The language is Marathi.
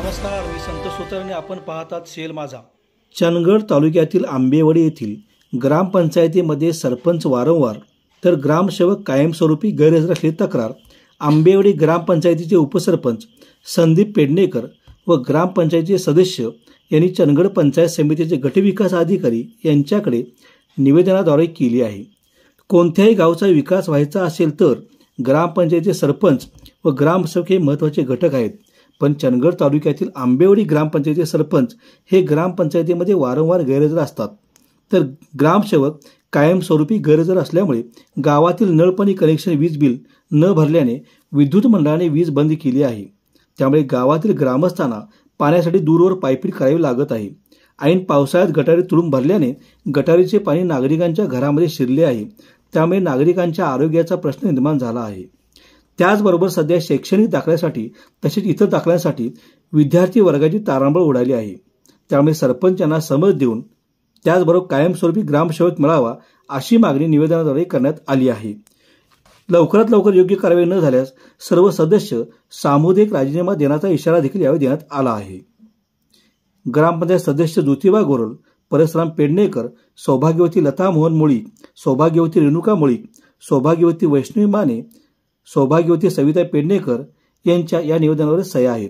नमस्कार, मी संतोष सुतार आणि आपण पाहतात सेल माझा। चंदगड तालुक्यातील आंबेवाडी येथील ग्रामपंचायतीमध्ये सरपंच वारंवार तर ग्रामसेवक कायमस्वरूपी गैरहजर असल्याची तक्रार आंबेवाडी ग्रामपंचायतीचे उपसरपंच संदीप पेडणेकर व ग्रामपंचायतीचे सदस्य यांनी चंदगड पंचायत समितीचे गटविकास अधिकारी यांच्याकडे निवेदनाद्वारे केली आहे। कोणत्याही गावचा विकास व्हायचा असेल तर ग्रामपंचायतीचे सरपंच व ग्रामसेवक हे महत्त्वाचे घटक आहेत, पण चंदगड तालुक्यातील आंबेवाडी ग्रामपंचायतीचे सरपंच हे ग्रामपंचायतीमध्ये वारंवार गैरहजर असतात, तर ग्रामसेवक कायमस्वरूपी गैरहजर असल्यामुळे गावातील नळपाणी कनेक्शन वीज बिल न भरल्याने विद्युत मंडळाने वीज बंद केली आहे। त्यामुळे गावातील ग्रामस्थांना पाण्यासाठी दूरवर पायपीट करावी लागत आहे। ऐन पावसाळ्यात गटारी तुडूंब भरल्याने गटारीचे पाणी नागरिकांच्या घरामध्ये शिरले आहे, त्यामुळे नागरिकांच्या आरोग्याचा प्रश्न निर्माण झाला आहे। त्याचबरोबर सध्या शैक्षणिक दाखल्यासाठी तसेच इतर दाखल्यांसाठी विद्यार्थी वर्गाची तारांबळ उडाली आहे। त्यामुळे सरपंचांना समज देऊन त्याचबरोबर कायमस्वरूपी ग्रामसेवक मिळावा अशी मागणी निवेदनाद्वारे करण्यात आली आहे। लवकरात लवकर योग्य कारवाई न झाल्यास सर्व सदस्य सामुदायिक राजीनामा देण्याचा इशारा देखील यावेळी देण्यात आला आहे। ग्रामपंचायत सदस्य ज्योतिबा गोरल, परसराम पेडणेकर, सौभाग्यवती लता मोहन मुळी, सौभाग्यवती रेणुका मुळी, सौभाग्यवती वैष्णवी माने, सौभाग्यवती सविता पेडणेकर यांच्या या निवेदनावर सह्या आहेत।